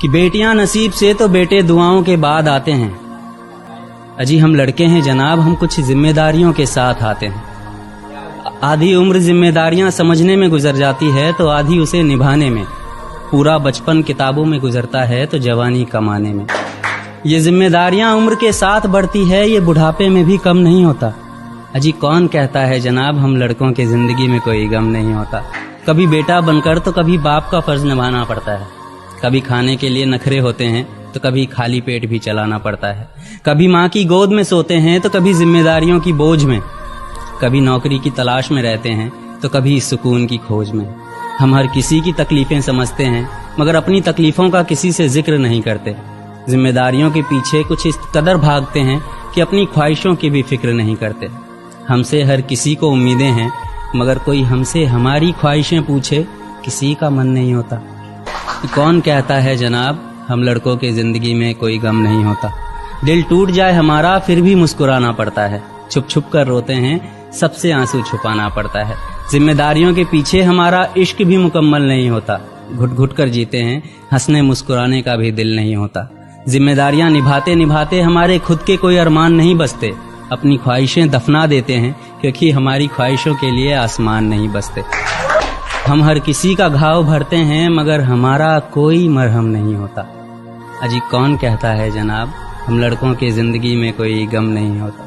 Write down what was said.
کہ بیٹیاں نصیب سے تو بیٹے دعاؤں کے بعد آتے ہیں. اجی ہم لڑکے ہیں جناب، ہم کچھ ذمہ داریوں کے ساتھ آتے ہیں. آدھی عمر ذمہ داریاں سمجھنے میں گزر جاتی ہے تو آدھی اسے نبھانے میں. پورا بچپن کتابوں میں گزرتا ہے تو جوانی کمانے میں. یہ ذمہ داریاں عمر کے ساتھ بڑھتی ہے، یہ بڑھاپے میں بھی کم نہیں ہوتا. اجی کون کہتا ہے جناب ہم لڑکوں کی زندگی میں کوئی غم نہیں ہوتا. کبھی بیٹا بن کر تو کبھی باپ کا فرض نبھانا پڑتا ہے. کبھی کھانے کے لیے نخرے ہوتے ہیں تو کبھی خالی پیٹ بھی چلانا پڑتا ہے. کبھی ماں کی گود میں سوتے ہیں تو کبھی ذمہ داریوں کی بوجھ میں. کبھی نوکری کی تلاش میں رہتے ہیں تو کبھی سکون کی کھوج میں. ہم ہر کسی کی تکلیفیں سمجھتے ہیں مگر اپنی تکلیفوں کا کسی سے ذکر نہیں کرتے. ذمہ داریوں کے پیچھے کچھ اس قدر بھاگتے ہیں کہ اپنی خواہشوں کی بھی فکر نہیں کرتے. ہم سے ہر کسی کو امیدیں ہیں مگر کوئی ہم سے ہماری خواہشیں پوچھے کسی کا من نہیں ہوتا. کون کہتا ہے جناب ہم لڑکوں کی زندگی میں کوئی غم نہیں ہوتا. دل ٹوٹ جائے ہمارا پھر بھی مسکرانا پڑتا ہے. چھپ چھپ کر روتے ہیں سب سے آنسو چھپانا پڑتا ہے. ذمہ داریوں کے پیچھے ہمارا عشق بھی مکمل نہیں ہوتا. گھٹ گھٹ کر جیتے ہیں، ہنسنے مسکرانے کا بھی دل نہیں ہوتا. ذمہ داریاں نبھاتے نبھاتے ہمارے خود کے کوئی ارمان نہیں بستے. اپنی خواہشیں دفنا دیتے ہیں کیونکہ ہماری خواہشوں کے لیے آسمان نہیں بستے. ہم ہر کسی کا گھاؤ بھرتے ہیں مگر ہمارا کوئی مرہم نہیں ہوتا. اجی کون کہتا ہے جناب ہم لڑکوں کی زندگی میں کوئی غم نہیں ہوتا.